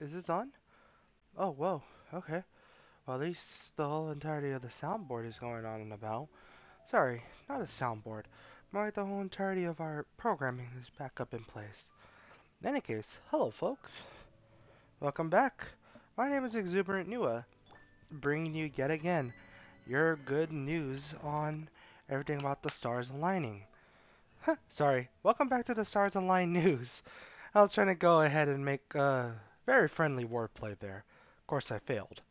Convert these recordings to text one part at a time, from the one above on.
Is this on? Oh, whoa. Okay. Well, at least the whole entirety of the soundboard is going on and about. Sorry, not a soundboard. More like the whole entirety of our programming is back up in place. In any case, hello, folks. Welcome back. My name is Exuberant Nua, bringing you yet again your good news on everything about the stars aligning. Sorry, welcome back to the Stars Align news. I was trying to go ahead and make very friendly wordplay there. Of course, I failed.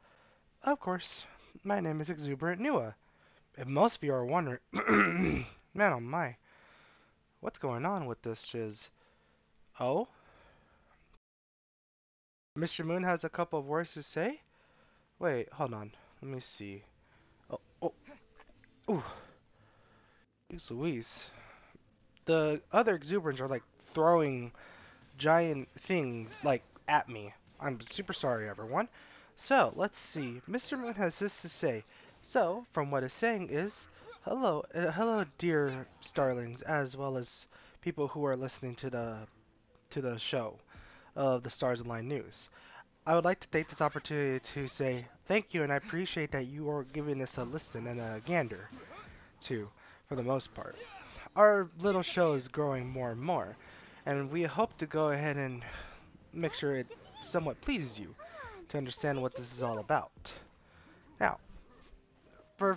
Of course, my name is Exuberant Nua. And most of you are wondering, man oh my, what's going on with this shiz? Oh, Mr. Moon has a couple of words to say? Wait, hold on. Let me see. Oh, oh, ooh, jeez Louise. The other exuberants are like throwing giant things like at me. I'm super sorry, everyone. So, let's see. Mr. Moon has this to say. So, from what it's saying is, hello, dear starlings, as well as people who are listening to the show of the Stars Align News. I would like to take this opportunity to say thank you, and I appreciate that you are giving us a listen and a gander too, for the most part. Our little show is growing more and more, and we hope to go ahead and make sure it somewhat pleases you to understand what this is all about. Now, for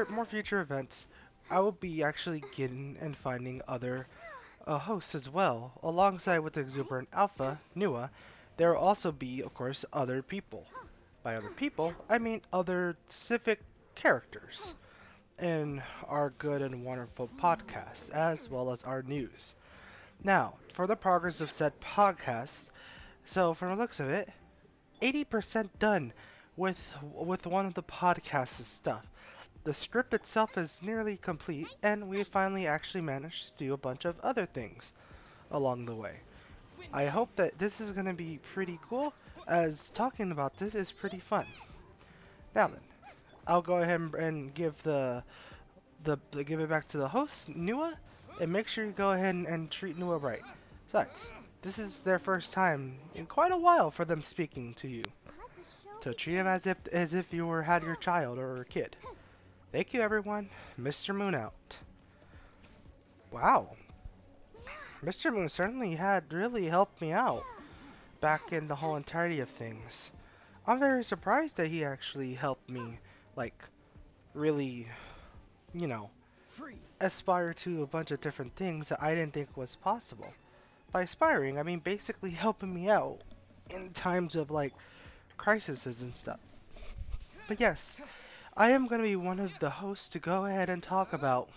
more future events, I will be actually getting and finding other hosts as well, alongside with Exuberant Alpha, Nua. There will also be, of course, other people. By other people, I mean other specific characters in our good and wonderful podcast, as well as our news. Now, for the progress of said podcast, so from the looks of it, 80% done with one of the podcast's stuff. The script itself is nearly complete, and we finally actually managed to do a bunch of other things along the way. I hope that this is going to be pretty cool, as talking about this is pretty fun. Now then, I'll go ahead and give give it back to the host, Nua, and make sure you go ahead and treat Nua right. Besides, this is their first time in quite a while for them speaking to you. So treat him as if you were had your child or a kid. Thank you, everyone. Mr. Moon out. Wow, Mr. Moon certainly had really helped me out back in the whole entirety of things. I'm very surprised that he actually helped me, like, really, you know, aspire to a bunch of different things that I didn't think was possible. By aspiring, I mean basically helping me out in times of, like, crises and stuff. But yes, I am going to be one of the hosts to go ahead and talk about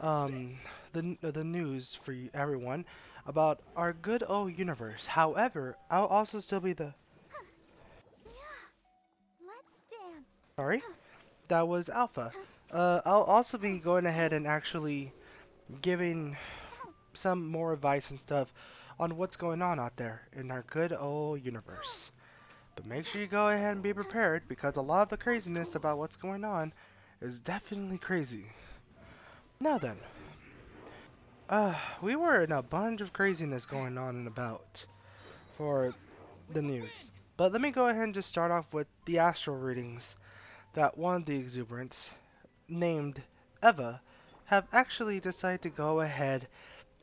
um, the news for you, everyone about our good old universe. However, I'll also still be the sorry, that was Alpha. I'll also be going ahead and actually giving some more advice and stuff on what's going on out there in our good old universe. But make sure you go ahead and be prepared because a lot of the craziness about what's going on is definitely crazy. Now then, we were in a bunch of craziness going on and about for the news. But let me go ahead and just start off with the astral readings that one of the exuberants, named Eva, have actually decided to go ahead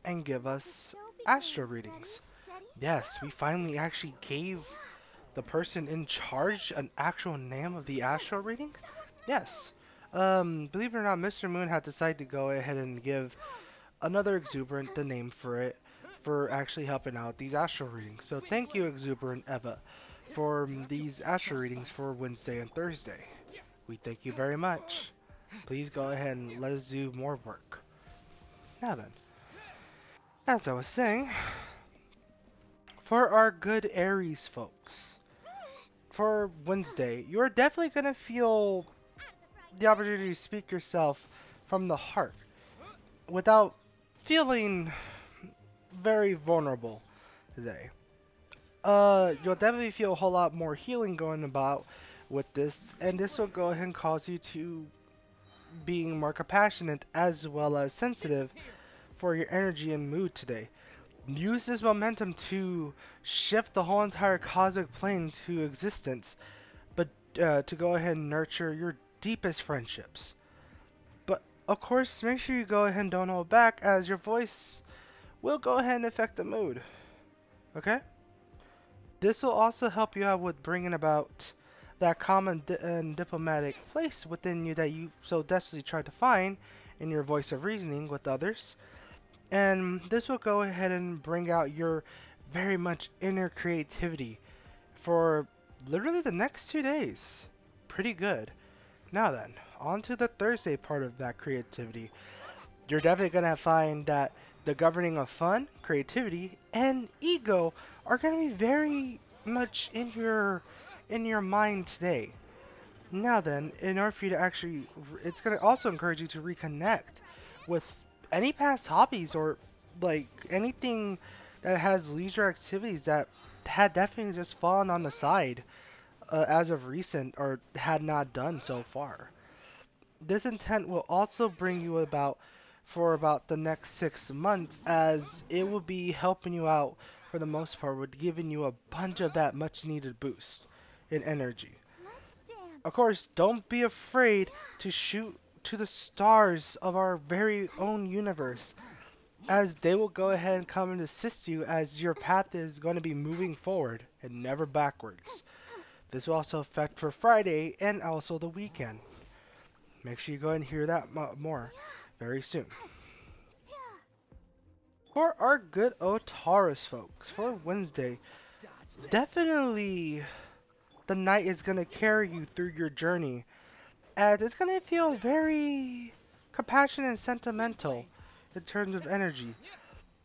and give us astral readings. Yes, we finally actually gave the person in charge an actual name of the astral readings. Yes. Believe it or not, Mr. Moon had decided to go ahead and give another exuberant the name for it for actually helping out these astral readings. So thank you, Exuberant Eva, for these astral readings for Wednesday and Thursday. We thank you very much. Please go ahead and let us do more work. Now then, as I was saying, for our good Aries folks, for Wednesday, you're definitely going to feel the opportunity to speak yourself from the heart without feeling very vulnerable today. You'll definitely feel a whole lot more healing going about with this, and this will go ahead and cause you to being more compassionate as well as sensitive for your energy and mood today. Use this momentum to shift the whole entire cosmic plane to existence, but to go ahead and nurture your deepest friendships. But of course, make sure you go ahead and don't hold back, as your voice will go ahead and affect the mood. Okay? This will also help you out with bringing about that calm and diplomatic place within you that you so desperately try to find in your voice of reasoning with others. And this will go ahead and bring out your very much inner creativity for literally the next 2 days. Pretty good. Now then, on to the Thursday part of that creativity. You're definitely going to find that the governing of fun, creativity, and ego are going to be very much in your mind today. Now then, in order for you to actually, it's going to also encourage you to reconnect with any past hobbies or like anything that has leisure activities that had definitely just fallen on the side as of recent or had not done so far. This intent will also bring you about for about the next 6 months, as it will be helping you out for the most part with giving you a bunch of that much needed boost in energy. Of course, don't be afraid to shoot to the stars of our very own universe, as they will go ahead and come and assist you as your path is going to be moving forward and never backwards. This will also affect for Friday and also the weekend. Make sure you go and hear that more very soon. For our good old Taurus folks, for Wednesday, definitely the night is going to carry you through your journey, and it's going to feel very compassionate and sentimental in terms of energy.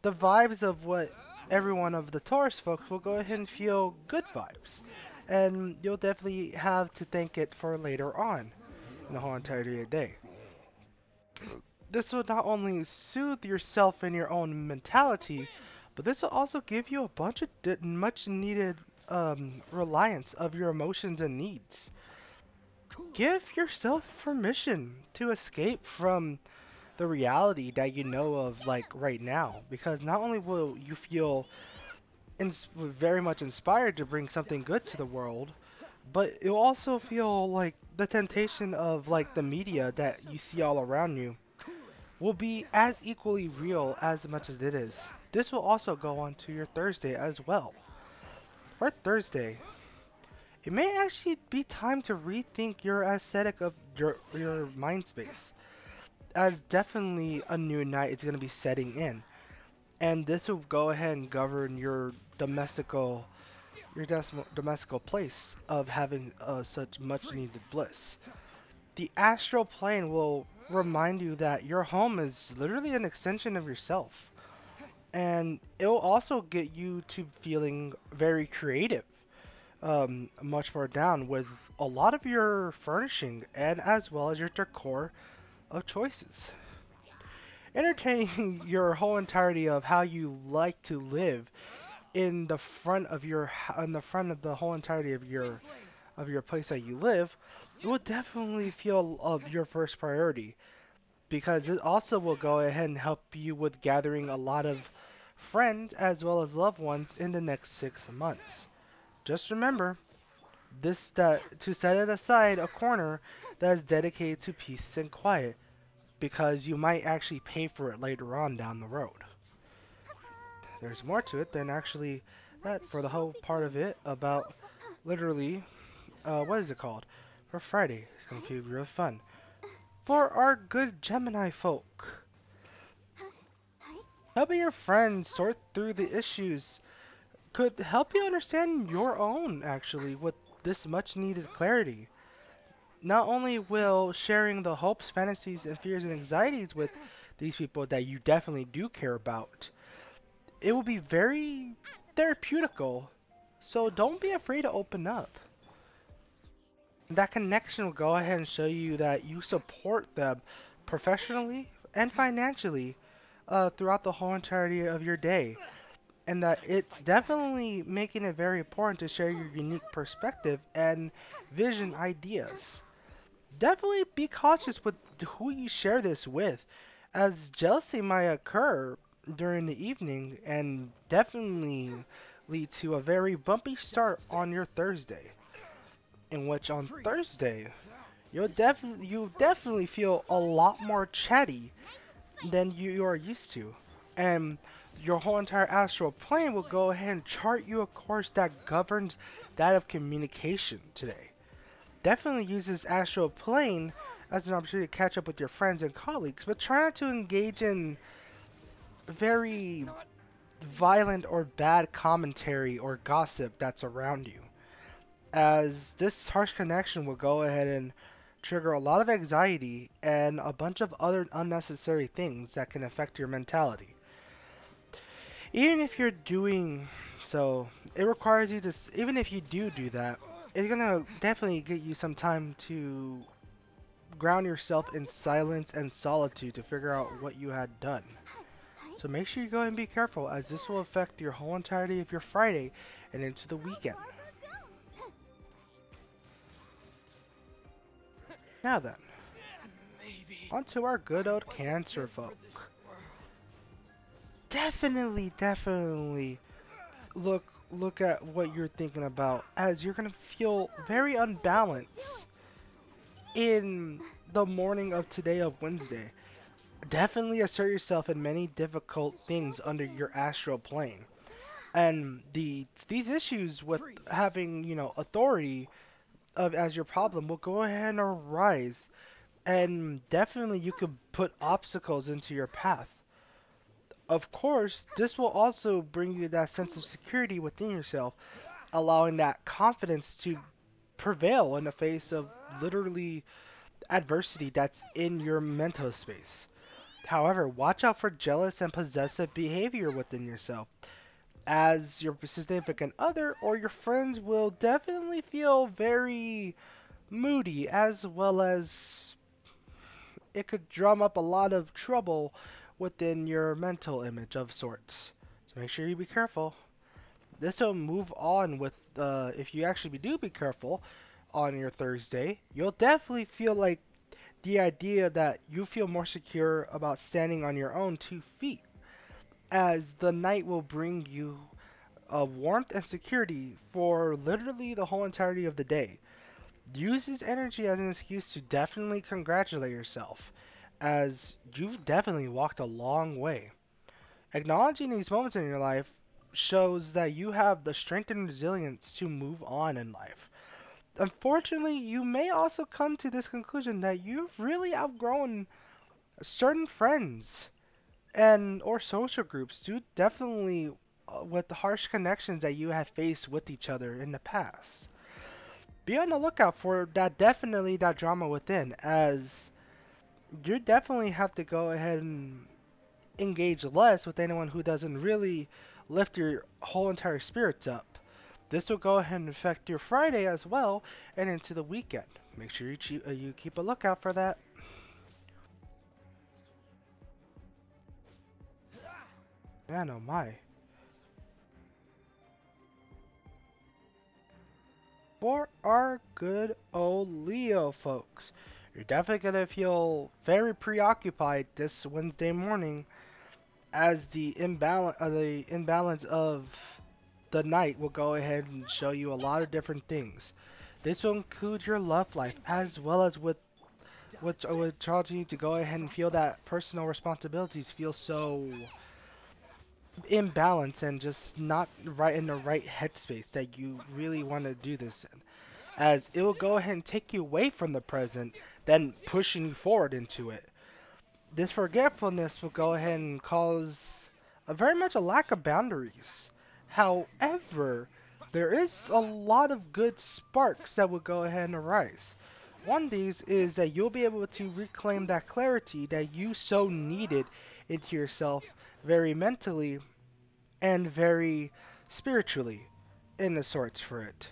The vibes of what everyone of the Taurus folks will go ahead and feel good vibes, and you'll definitely have to thank it for later on in the whole entirety of the day. This will not only soothe yourself in your own mentality, but this will also give you a bunch of much needed reliance of your emotions and needs. Give yourself permission to escape from the reality that you know of like right now, because not only will you feel very much inspired to bring something good to the world, but you'll also feel like the temptation of like the media that you see all around you will be as equally real as much as it is. This will also go on to your Thursday as well. For Thursday, it may actually be time to rethink your aesthetic of your mind space, as definitely a new night is going to be setting in, and this will go ahead and govern your domestical place of having such much needed bliss. The astral plane will remind you that your home is literally an extension of yourself, and it will also get you to feeling very creative, much more down with a lot of your furnishing and as well as your decor of choices. Entertaining your whole entirety of how you like to live in the front of in the front of the whole entirety of your place that you live, it will definitely feel of your first priority, because it also will go ahead and help you with gathering a lot of friends as well as loved ones in the next 6 months. Just remember this, that to set it aside a corner that is dedicated to peace and quiet, because you might actually pay for it later on down the road. There's more to it than actually that for the whole part of it about literally what is it called? For Friday. It's gonna be real fun. For our good Gemini folk, helping your friends sort through the issues could help you understand your own actually with this much needed clarity. Not only will sharing the hopes, fantasies, and fears and anxieties with these people that you definitely do care about, it will be very therapeutical. So don't be afraid to open up. That connection will go ahead and show you that you support them professionally and financially throughout the whole entirety of your day. And that it's definitely making it very important to share your unique perspective and vision ideas. Definitely be cautious with who you share this with, as jealousy might occur during the evening and definitely lead to a very bumpy start on your Thursday. In which on Thursday you definitely feel a lot more chatty than you are used to. And your whole entire astral plane will go ahead and chart you a course that governs that of communication today. Definitely use this astral plane as an opportunity to catch up with your friends and colleagues, but try not to engage in very violent or bad commentary or gossip that's around you, as this harsh connection will go ahead and trigger a lot of anxiety and a bunch of other unnecessary things that can affect your mentality. Even if you're doing so, it requires you to, even if you do that, it's gonna definitely get you some time to ground yourself in silence and solitude to figure out what you had done. So make sure you go and be careful, as this will affect your whole entirety of your Friday and into the weekend. Now then, on to our good old Cancer folk. Definitely look at what you're thinking about, as you're gonna feel very unbalanced in the morning of today of Wednesday. Definitely assert yourself in many difficult things under your astral plane. And these issues with having, authority of as your problem will go ahead and arise. And definitely you could put obstacles into your path. Of course, this will also bring you that sense of security within yourself, allowing that confidence to prevail in the face of literally adversity that's in your mental space. However, watch out for jealous and possessive behavior within yourself, as your significant other or your friends will definitely feel very moody, as well as it could drum up a lot of trouble within your mental image of sorts. So make sure you be careful. This will move on with, if you actually do be careful on your Thursday, you'll definitely feel like the idea that you feel more secure about standing on your own 2 feet, as the night will bring you a warmth and security for literally the whole entirety of the day. Use this energy as an excuse to definitely congratulate yourself, as you've definitely walked a long way. Acknowledging these moments in your life shows that you have the strength and resilience to move on in life. Unfortunately, you may also come to this conclusion that you've really outgrown certain friends and or social groups due definitely with the harsh connections that you have faced with each other in the past. Be on the lookout for that drama within, as you definitely have to go ahead and engage less with anyone who doesn't really lift your whole entire spirits up. This will go ahead and affect your Friday as well and into the weekend. Make sure you keep a lookout for that. Man, oh my. For our good old Leo folks, you're definitely going to feel very preoccupied this Wednesday morning, as the imbalance of the night will go ahead and show you a lot of different things. This will include your love life, as well as with causing you to go ahead and feel that personal responsibilities feel so imbalanced and just not right in the right headspace that you really want to do this in, as it will go ahead and take you away from the present, then pushing you forward into it. This forgetfulness will go ahead and cause a very much a lack of boundaries. However, there is a lot of good sparks that will go ahead and arise. One of these is that you'll be able to reclaim that clarity that you so needed into yourself, very mentally and very spiritually in the sorts for it.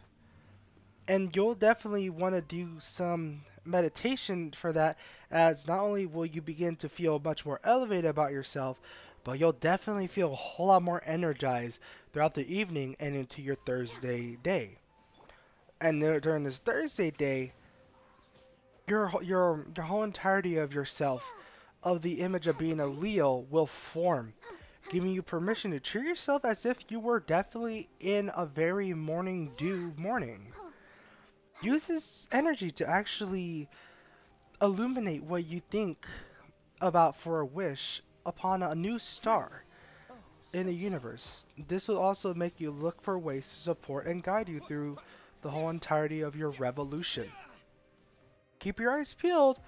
And you'll definitely want to do some meditation for that, as not only will you begin to feel much more elevated about yourself, but you'll definitely feel a whole lot more energized throughout the evening and into your Thursday day. And during this Thursday day, your whole entirety of yourself, of the image of being a Leo, will form, giving you permission to treat yourself as if you were definitely in a very morning dew morning. Use this energy to actually illuminate what you think about for a wish upon a new star in the universe. This will also make you look for ways to support and guide you through the whole entirety of your revolution. Keep your eyes peeled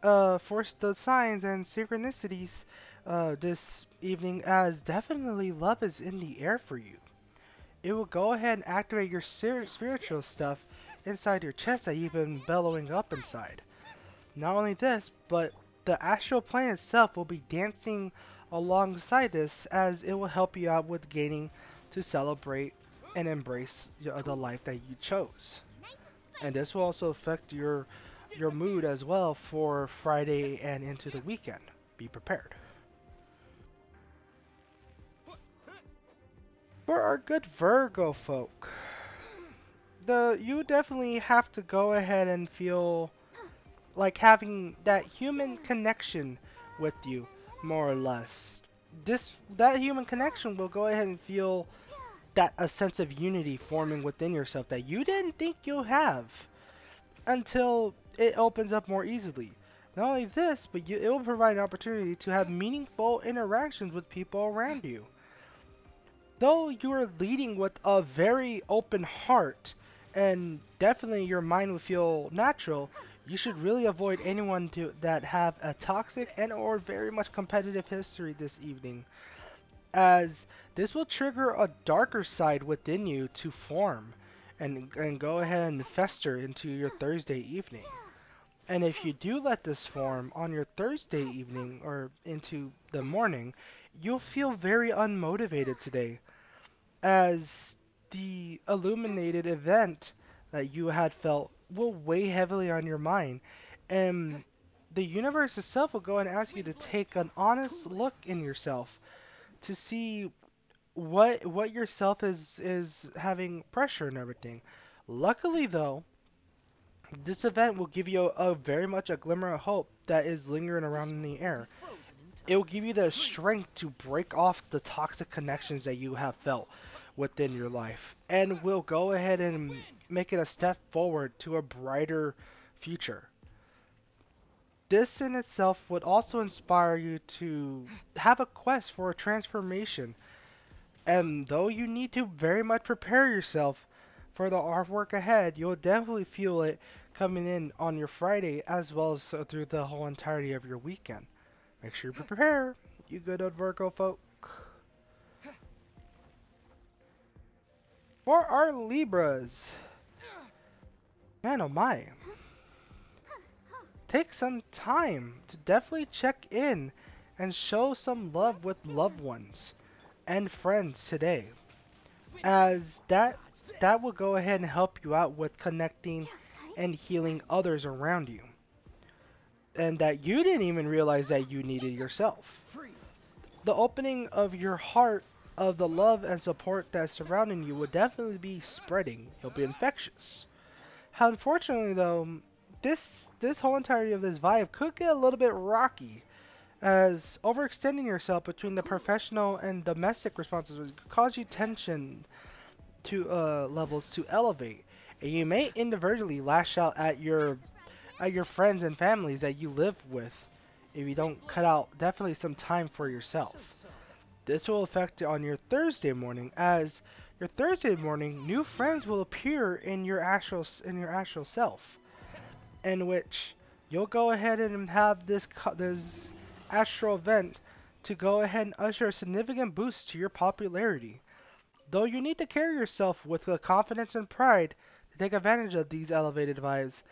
for the signs and synchronicities this evening, as definitely love is in the air for you. It will go ahead and activate your spiritual stuff inside your chest that you've been bellowing up inside. Not only this, but the astral plane itself will be dancing alongside this, as it will help you out with gaining to celebrate and embrace the life that you chose. And this will also affect your mood as well for Friday and into the weekend. Be prepared. For our good Virgo folk, you definitely have to go ahead and feel like having that human connection with you, more or less. That human connection will go ahead and feel that a sense of unity forming within yourself that you didn't think you'll have until it opens up more easily. Not only this, but it will provide an opportunity to have meaningful interactions with people around you. Though you are leading with a very open heart, and definitely your mind will feel natural, you should really avoid anyone that have a toxic and or very much competitive history this evening, as this will trigger a darker side within you to form and go ahead and fester into your Thursday evening. And if you do let this form on your Thursday evening or into the morning, you'll feel very unmotivated today, as the illuminated event that you had felt will weigh heavily on your mind. And the universe itself will go and ask you to take an honest look in yourself to see what yourself is having pressure and everything. Luckily though, this event will give you a very much a glimmer of hope that is lingering around in the air. It will give you the strength to break off the toxic connections that you have felt within your life, and will go ahead and make it a step forward to a brighter future. This in itself would also inspire you to have a quest for a transformation, and though you need to very much prepare yourself for the artwork ahead, you'll definitely feel it coming in on your Friday as well as through the whole entirety of your weekend. Make sure you prepare, you good old Virgo folk. For our Libras, man oh my, take some time to definitely check in and show some love with loved ones and friends today, as that will go ahead and help you out with connecting and healing others around you, and that you didn't even realize that you needed yourself. The opening of your heart of the love and support that's surrounding you will definitely be spreading. It'll be infectious. Unfortunately though, this whole entirety of this vibe could get a little bit rocky, as overextending yourself between the professional and domestic responsibilities could cause you tension to levels to elevate, and you may inadvertently lash out at your friends and families that you live with if you don't cut out definitely some time for yourself. This will affect on your Thursday morning, as your Thursday morning new friends will appear in your actual self, in which you'll go ahead and have this astral event to go ahead and usher a significant boost to your popularity. Though you need to carry yourself with the confidence and pride to take advantage of these elevated vibes,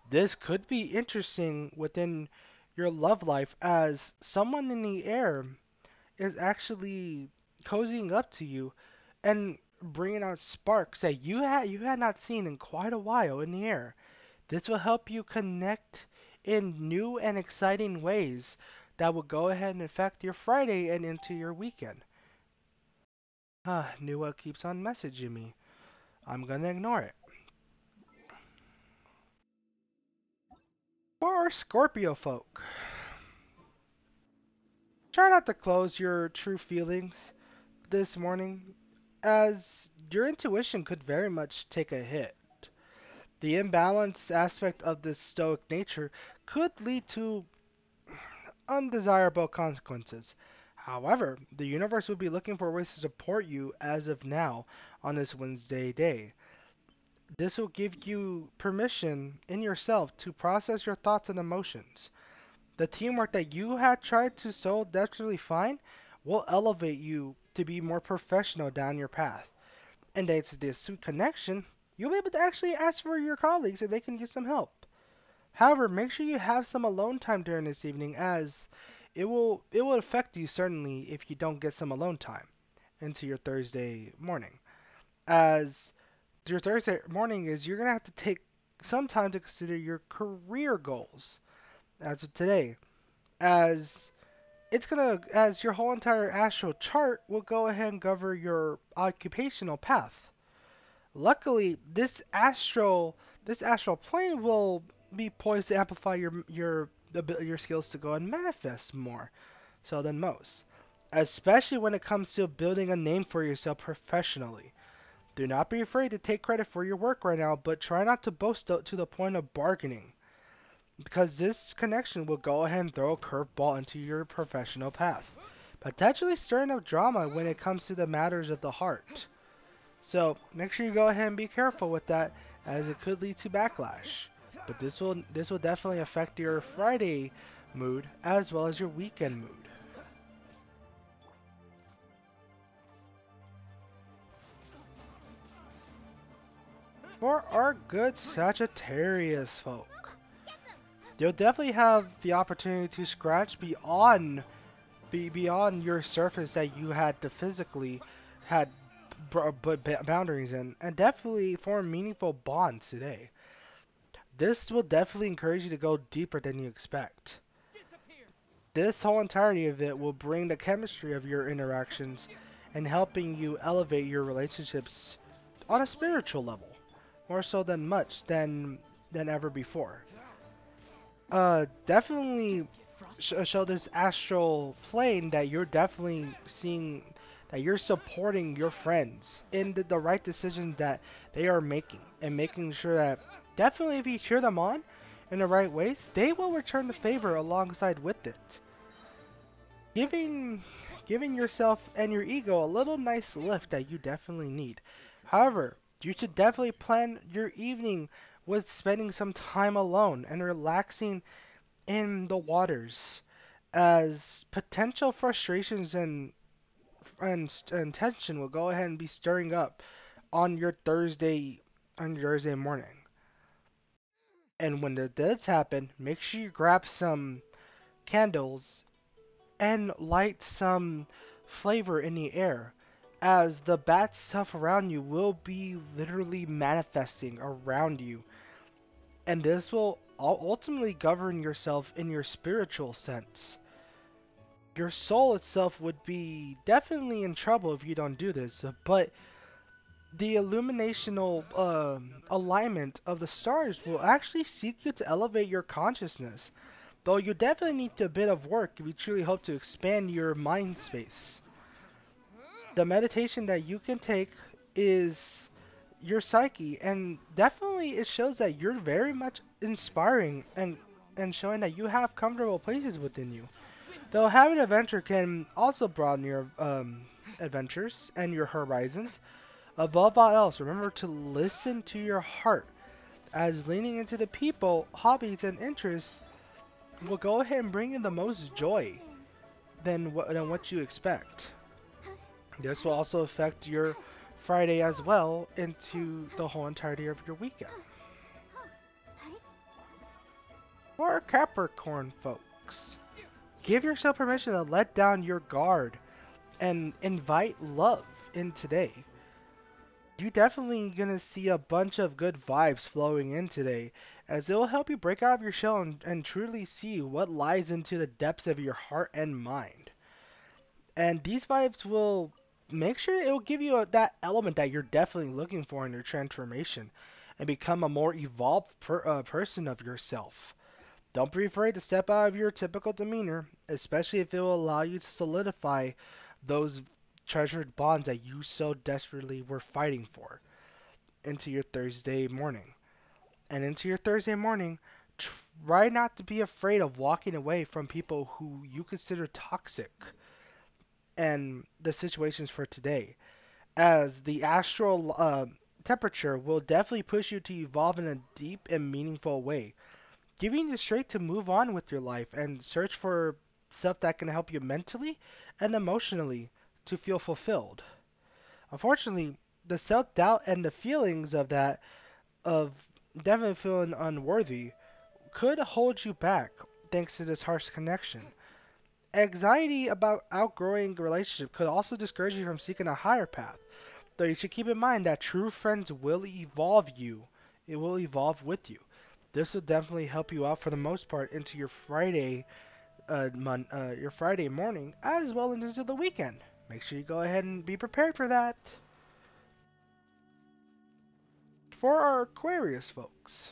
this could be interesting within your love life, as someone in the air is actually cozying up to you and bringing out sparks that you had not seen in quite a while in the air. This will help you connect in new and exciting ways that will go ahead and affect your Friday and into your weekend. Nua keeps on messaging me. I'm gonna ignore it. For our Scorpio folk, Try not to close your true feelings this morning, as your intuition could very much take a hit. The imbalanced aspect of this stoic nature could lead to undesirable consequences. However, the universe will be looking for ways to support you as of now on this Wednesday day. This will give you permission in yourself to process your thoughts and emotions. The teamwork that you had tried to so desperately find will elevate you to be more professional down your path. And thanks to this sweet connection, you'll be able to actually ask for your colleagues if they can use some help. However, make sure you have some alone time during this evening, as it will affect you certainly if you don't get some alone time into your Thursday morning. As your Thursday morning is, you're gonna have to take some time to consider your career goals as of today, as as your whole entire astral chart will go ahead and govern your occupational path. Luckily, this astral plane will be poised to amplify your skills to go and manifest more so than most, especially when it comes to building a name for yourself professionally. Do not be afraid to take credit for your work right now, but try not to boast to the point of bargaining, because this connection will go ahead and throw a curveball into your professional path, potentially stirring up drama when it comes to the matters of the heart. So make sure you go ahead and be careful with that, as it could lead to backlash. But this will definitely affect your Friday mood as well as your weekend mood. For our good Sagittarius folk, you'll definitely have the opportunity to scratch beyond your surface that you had to physically had put boundaries in, and definitely form meaningful bonds today. This will definitely encourage you to go deeper than you expect. This whole entirety of it will bring the chemistry of your interactions and helping you elevate your relationships on a spiritual level, more so than than ever before. Definitely show this astral plane that you're definitely seeing that you're supporting your friends in the right decisions that they are making, and making sure that definitely if you cheer them on in the right ways, they will return the favor alongside with it. Giving giving yourself and your ego a little nice lift that you definitely need. However, you should definitely plan your evening with spending some time alone and relaxing in the waters, as potential frustrations and tension will go ahead and be stirring up on your Thursday morning. And when that does happen, make sure you grab some candles and light some flavor in the air, as the bad stuff around you will be literally manifesting around you, and this will ultimately govern yourself in your spiritual sense. Your soul itself would be definitely in trouble if you don't do this, but the illuminational alignment of the stars will actually seek you to elevate your consciousness, though you definitely need a bit of work if you truly hope to expand your mind space. The meditation that you can take is your psyche, and definitely it shows that you're very much inspiring and showing that you have comfortable places within you. Though having adventure can also broaden your adventures and your horizons. Above all else, remember to listen to your heart, as leaning into the people, hobbies, and interests will go ahead and bring you the most joy than what you expect. This will also affect your Friday as well into the whole entirety of your weekend. For Capricorn folks, give yourself permission to let down your guard and invite love in today. You definitely gonna see a bunch of good vibes flowing in today, as it will help you break out of your shell and truly see what lies into the depths of your heart and mind. And these vibes will make sure it will give you that element that you're definitely looking for in your transformation and become a more evolved person of yourself. Don't be afraid to step out of your typical demeanor, especially if it will allow you to solidify those treasured bonds that you so desperately were fighting for into your Thursday morning. And into your Thursday morning, try not to be afraid of walking away from people who you consider toxic and the situations for today, as the astral temperature will definitely push you to evolve in a deep and meaningful way, giving you straight to move on with your life and search for stuff that can help you mentally and emotionally to feel fulfilled. Unfortunately, the self doubt and the feelings of that, of definitely feeling unworthy, could hold you back thanks to this harsh connection. Anxiety about outgrowing a relationship could also discourage you from seeking a higher path, though you should keep in mind that true friends will evolve you. It will evolve with you. This will definitely help you out for the most part into your Friday morning as well as into the weekend. Make sure you go ahead and be prepared for that. For our Aquarius folks,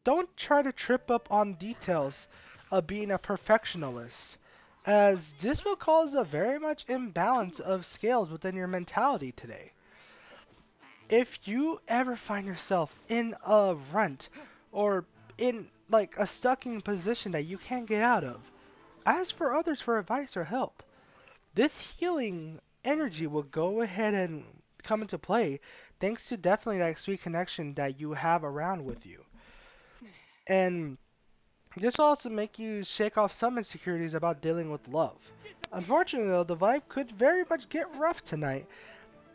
don't try to trip up on details of being a perfectionist, as this will cause a very much imbalance of scales within your mentality today. If you ever find yourself in a rut or in like a stuck-in position that you can't get out of, ask for others for advice or help. This healing energy will go ahead and come into play thanks to definitely that sweet connection that you have around with you. And this will also make you shake off some insecurities about dealing with love. Unfortunately though, the vibe could very much get rough tonight,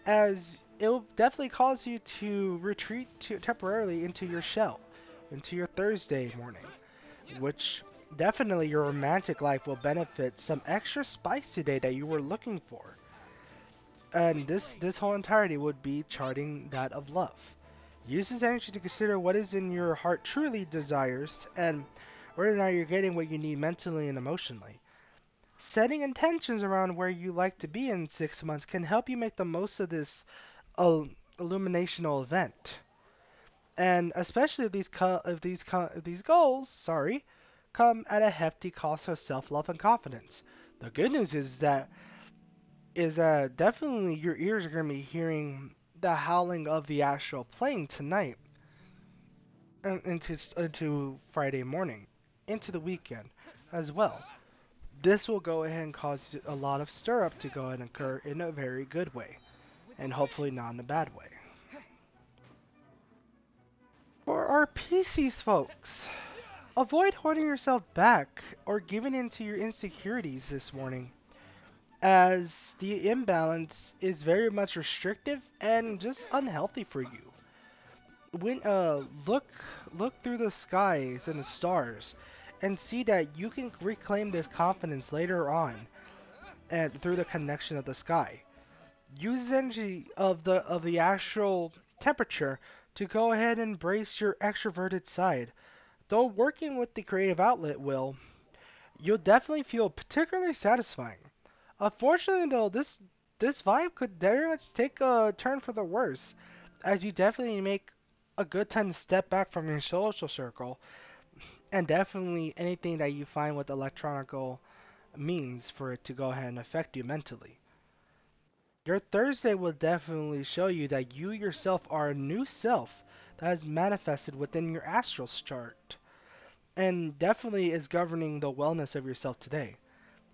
as it will definitely cause you to retreat temporarily into your shell, into your Thursday morning, which definitely your romantic life will benefit some extra spice today that you were looking for. And this whole entirety would be charting that of love. Use this energy to consider what is in your heart truly desires and whether or not you're getting what you need mentally and emotionally. Setting intentions around where you like to be in 6 months can help you make the most of this illuminational event. And especially if these goals, come at a hefty cost of self-love and confidence. The good news is that definitely your ears are going to be hearing the howling of the astral plane tonight and into Friday morning, into the weekend as well. This will go ahead and cause a lot of stir up to go ahead and occur in a very good way, and hopefully not in a bad way. For our PCs folks, avoid holding yourself back or giving in to your insecurities this morning, as the imbalance is very much restrictive and just unhealthy for you. When look through the skies and the stars and see that you can reclaim this confidence later on and through the connection of the sky. Use the energy of the astral temperature to go ahead and embrace your extroverted side. Though working with the creative outlet you'll definitely feel particularly satisfying. Unfortunately though, this vibe could very much take a turn for the worse, as you definitely make a good time to step back from your social circle, and definitely anything that you find with electronical means for it to go ahead and affect you mentally. Your Thursday will definitely show you that you yourself are a new self that has manifested within your astral chart, and definitely is governing the wellness of yourself today.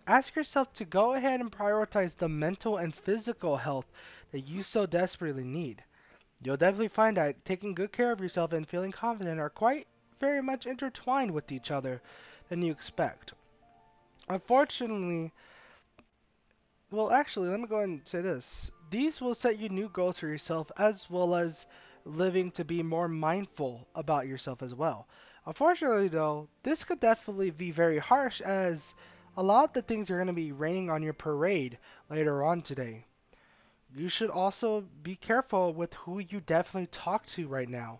Ask yourself to go ahead and prioritize the mental and physical health that you so desperately need. You'll definitely find that taking good care of yourself and feeling confident are quite very much intertwined with each other than you expect. Unfortunately, well, actually, let me go ahead and say this. These will set you new goals for yourself as well as living to be more mindful about yourself as well. Unfortunately, though, this could definitely be very harsh as a lot of the things are going to be raining on your parade later on today. You should also be careful with who you definitely talk to right now,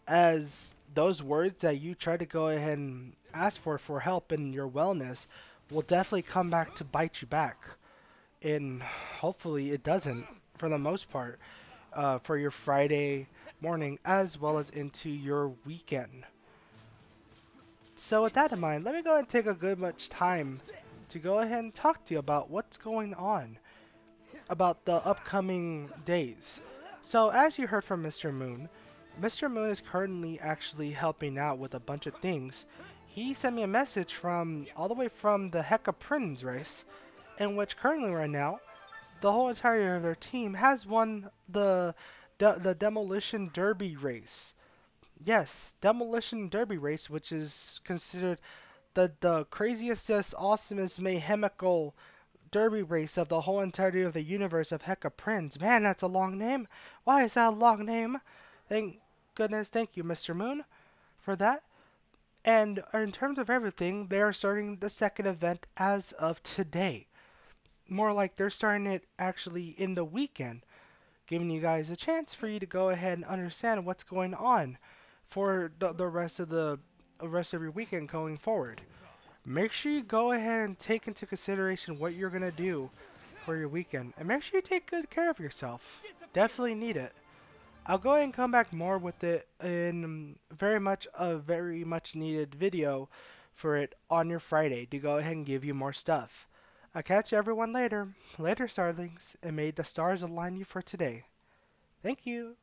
as those words that you try to go ahead and ask for help in your wellness will definitely come back to bite you back. And hopefully it doesn't, for the most part, for your Friday morning as well as into your weekend. So with that in mind, let me go ahead and take a good much time to go ahead and talk to you about what's going on about the upcoming days. So as you heard from Mr. Moon is currently actually helping out with a bunch of things. He sent me a message from all the way from the Heka Prince race, in which currently right now, the whole entirety of their team has won the Demolition Derby race. Yes, Demolition Derby race, which is considered the craziest, awesomest, mayhemical derby race of the whole entirety of the universe of Heka Prince. Man, that's a long name. Why is that a long name? Thank goodness, thank you, Mr. Moon, for that. And in terms of everything, they are starting the second event as of today. More like they're starting it actually in the weekend, giving you guys a chance for you to go ahead and understand what's going on for the rest of your weekend going forward. Make sure you go ahead and take into consideration what you're gonna do for your weekend, and make sure you take good care of yourself. Definitely need it. I'll go ahead and come back more with it in very much needed video for it on your Friday to go ahead and give you more stuff. I'll catch everyone later. Later, Starlings, and may the stars align you for today. Thank you.